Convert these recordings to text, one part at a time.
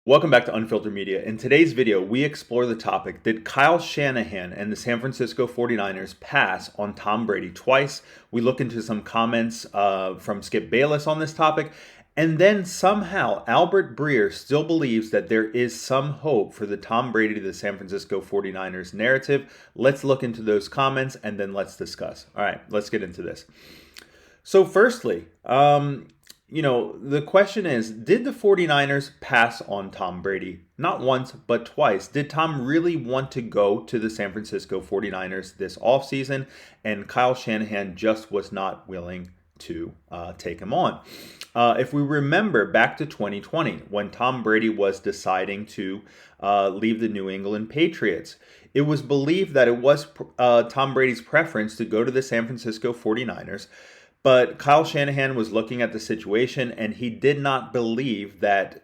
Welcome back to Unfiltered Media. In today's video, we explore the topic, did Kyle Shanahan and the San Francisco 49ers pass on Tom Brady twice? We look into some comments from Skip Bayless on this topic. And then somehow Albert Breer still believes that there is some hope for the Tom Brady to the San Francisco 49ers narrative. Let's look into those comments and then let's discuss. All right, let's get into this. So firstly, the question is, did the 49ers pass on Tom Brady? Not once, but twice. Did Tom really want to go to the San Francisco 49ers this offseason? And Kyle Shanahan just was not willing to take him on. If we remember back to 2020, when Tom Brady was deciding to leave the New England Patriots, it was believed that it was Tom Brady's preference to go to the San Francisco 49ers. But Kyle Shanahan was looking at the situation and he did not believe that,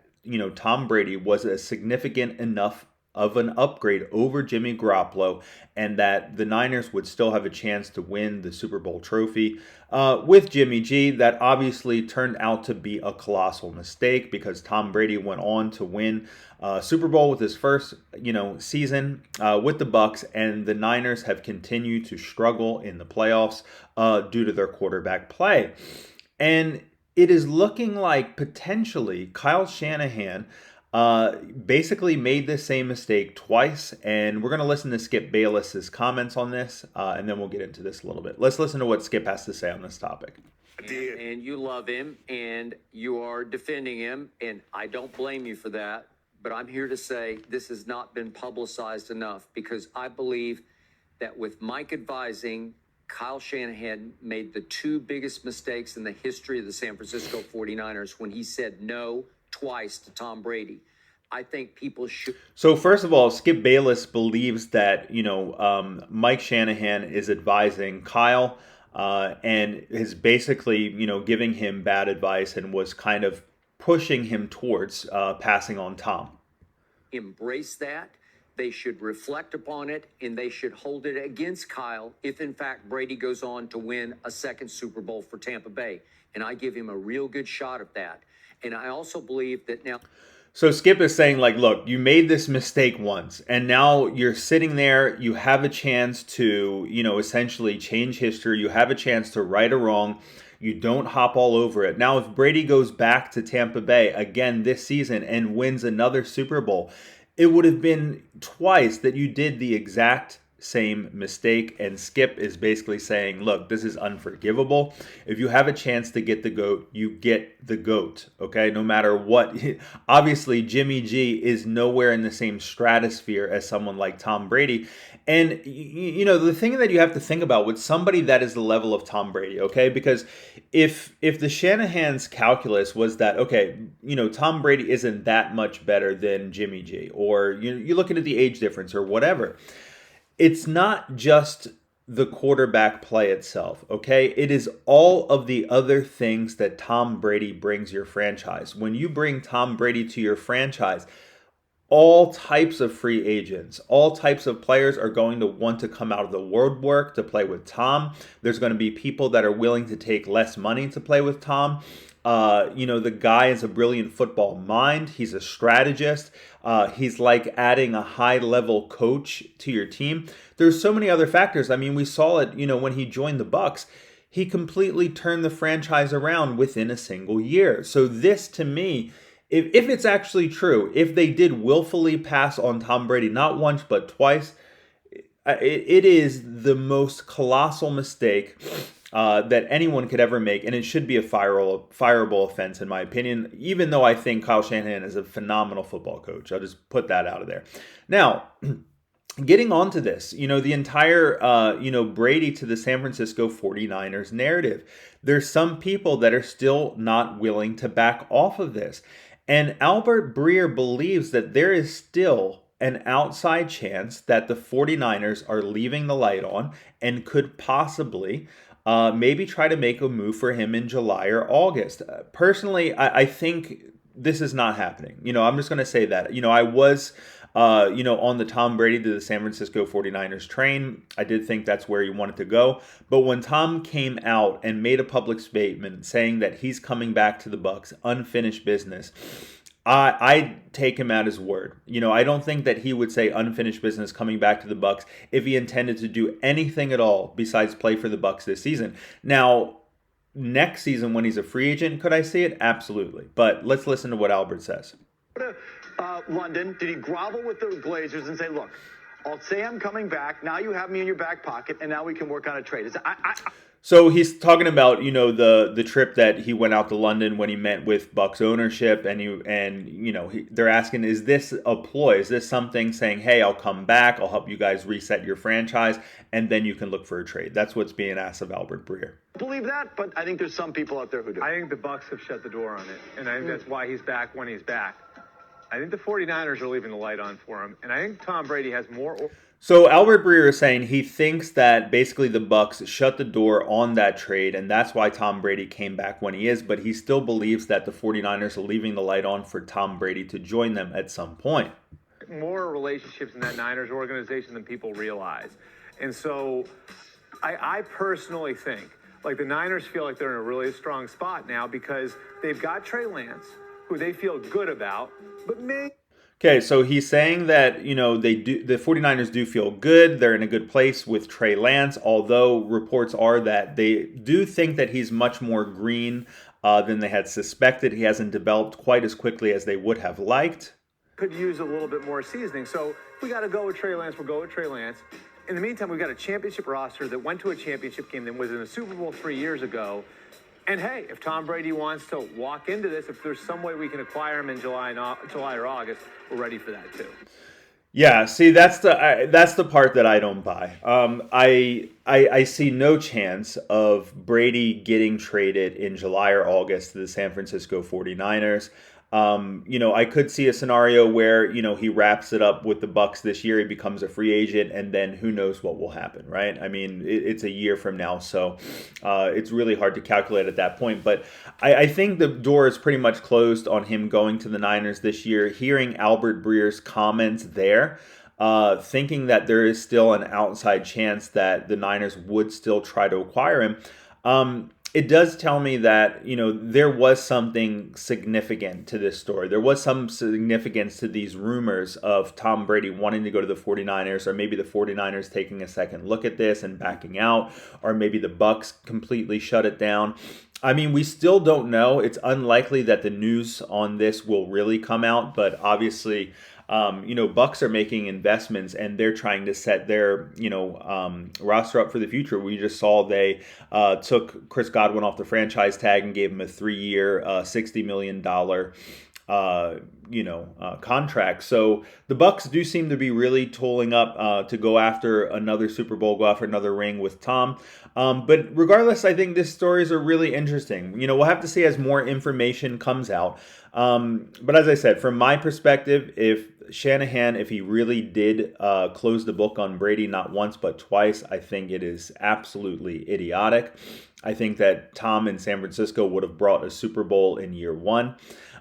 Tom Brady was a significant enough of an upgrade over Jimmy Garoppolo and that the Niners would still have a chance to win the Super Bowl trophy with Jimmy G. That obviously turned out to be a colossal mistake because Tom Brady went on to win Super Bowl with his first, season with the Bucs, and the Niners have continued to struggle in the playoffs due to their quarterback play. And it is looking like potentially Kyle Shanahan basically made the same mistake twice, and we're going to listen to Skip Bayless's comments on this, and then we'll get into this a little bit. Let's listen to what Skip has to say on this topic. And you love him, and you are defending him, and I don't blame you for that, but I'm here to say this has not been publicized enough because I believe that with Mike advising, Kyle Shanahan made the two biggest mistakes in the history of the San Francisco 49ers when he said no twice to Tom Brady. I think people should. So first of all, Skip Bayless believes that, Mike Shanahan is advising Kyle and is basically, giving him bad advice and was kind of pushing him towards passing on Tom. Embrace that. They should reflect upon it, and they should hold it against Kyle if, in fact, Brady goes on to win a second Super Bowl for Tampa Bay. And I give him a real good shot at that. And I also believe that now. So Skip is saying, look, you made this mistake once, and now you're sitting there. You have a chance to, essentially change history. You have a chance to right a wrong. You don't hop all over it. Now, if Brady goes back to Tampa Bay again this season and wins another Super Bowl, it would have been twice that you did the exact same mistake. And Skip is basically saying, look, this is unforgivable. If you have a chance to get the GOAT, you get the GOAT, okay? No matter what. Obviously, Jimmy G is nowhere in the same stratosphere as someone like Tom Brady. And, the thing that you have to think about with somebody that is the level of Tom Brady, okay? Because if the Shanahan's calculus was that, okay, Tom Brady isn't that much better than Jimmy G, or you're looking at the age difference or whatever, it's not just the quarterback play itself, okay? It is all of the other things that Tom Brady brings your franchise. When you bring Tom Brady to your franchise, all types of free agents, all types of players are going to want to come out of the woodwork to play with Tom. There's going to be people that are willing to take less money to play with Tom. The guy is a brilliant football mind. He's a strategist. He's like adding a high-level coach to your team. There's so many other factors. I mean, we saw it, when he joined the Bucs. He completely turned the franchise around within a single year. So this, to me, if it's actually true, if they did willfully pass on Tom Brady, not once but twice, it is the most colossal mistake that anyone could ever make, and it should be a fireable offense, in my opinion, even though I think Kyle Shanahan is a phenomenal football coach. I'll just put that out of there. Now, getting on to this, the entire, Brady to the San Francisco 49ers narrative, there's some people that are still not willing to back off of this. And Albert Breer believes that there is still an outside chance that the 49ers are leaving the light on and could possibly maybe try to make a move for him in July or August. Personally, I think this is not happening. I'm just going to say that. I was on the Tom Brady to the San Francisco 49ers train. I did think that's where he wanted to go. But when Tom came out and made a public statement saying that he's coming back to the Bucs, unfinished business, I take him at his word. I don't think that he would say unfinished business coming back to the Bucks if he intended to do anything at all besides play for the Bucks this season. Now, next season when he's a free agent, could I see it? Absolutely. But let's listen to what Albert says. London, did he grovel with the Glazers and say, look, I'll say I'm coming back. Now you have me in your back pocket, and now we can work on a trade. So he's talking about, the trip that he went out to London when he met with Bucks ownership, they're asking, is this a ploy? Is this something saying, hey, I'll come back, I'll help you guys reset your franchise, and then you can look for a trade? That's what's being asked of Albert Breer. I believe that, but I think there's some people out there who do. I think the Bucks have shut the door on it, and I think that's why he's back when he's back. I think the 49ers are leaving the light on for him, and I think Tom Brady has more. So Albert Breer is saying he thinks that basically the Bucks shut the door on that trade, and that's why Tom Brady came back when he is, but he still believes that the 49ers are leaving the light on for Tom Brady to join them at some point. More relationships in that Niners organization than people realize. And so I personally think, like, the Niners feel like they're in a really strong spot now because they've got Trey Lance, who they feel good about, but maybe. Okay, so he's saying that, the 49ers do feel good. They're in a good place with Trey Lance, although reports are that they do think that he's much more green than they had suspected. He hasn't developed quite as quickly as they would have liked. Could use a little bit more seasoning. So we got to go with Trey Lance. We'll go with Trey Lance. In the meantime, we've got a championship roster that went to a championship game that was in a Super Bowl 3 years ago. And hey, if Tom Brady wants to walk into this, if there's some way we can acquire him in July or August, we're ready for that too. Yeah, see, that's the part that I don't buy. I see no chance of Brady getting traded in July or August to the San Francisco 49ers. I could see a scenario where, he wraps it up with the Bucks this year, he becomes a free agent, and then who knows what will happen, right? I mean, it's a year from now, so it's really hard to calculate at that point. But I think the door is pretty much closed on him going to the Niners this year. Hearing Albert Breer's comments there, thinking that there is still an outside chance that the Niners would still try to acquire him, it does tell me that, there was something significant to this story. There was some significance to these rumors of Tom Brady wanting to go to the 49ers, or maybe the 49ers taking a second look at this and backing out, or maybe the Bucks completely shut it down. I mean, we still don't know. It's unlikely that the news on this will really come out, but obviously, Bucks are making investments and they're trying to set their, roster up for the future. We just saw they took Chris Godwin off the franchise tag and gave him a 3-year, $60 million, contract. So the Bucks do seem to be really tooling up to go after another Super Bowl, go after another ring with Tom. But regardless, I think these stories are really interesting. We'll have to see as more information comes out. But as I said, from my perspective, if Shanahan, if he really did close the book on Brady not once but twice, I think it is absolutely idiotic. I think that Tom in San Francisco would have brought a Super Bowl in year one.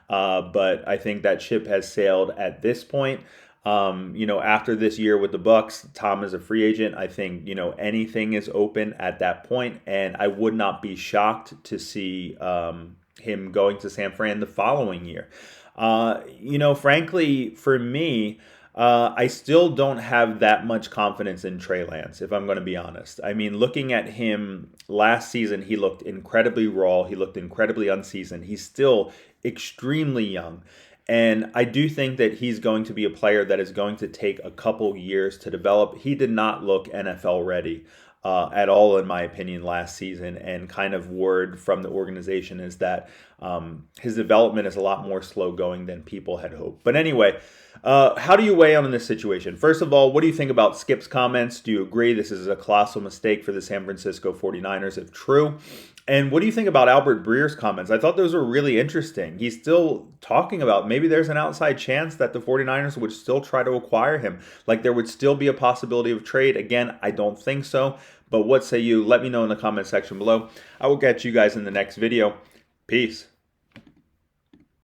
But I think that ship has sailed at this point. After this year with the Bucks, Tom is a free agent. I think, anything is open at that point, and I would not be shocked to see him going to San Fran the following year. Frankly, for me, I still don't have that much confidence in Trey Lance, if I'm going to be honest. I mean, looking at him last season, he looked incredibly raw. He looked incredibly unseasoned. He's still extremely young. And I do think that he's going to be a player that is going to take a couple years to develop. He did not look NFL ready at all, in my opinion, last season. And kind of word from the organization is that his development is a lot more slow going than people had hoped. But anyway, how do you weigh in on this situation? First of all, what do you think about Skip's comments? Do you agree this is a colossal mistake for the San Francisco 49ers if true? And what do you think about Albert Breer's comments? I thought those were really interesting. He's still talking about maybe there's an outside chance that the 49ers would still try to acquire him. Like there would still be a possibility of trade. Again, I don't think so. But what say you? Let me know in the comment section below. I will catch you guys in the next video. Peace.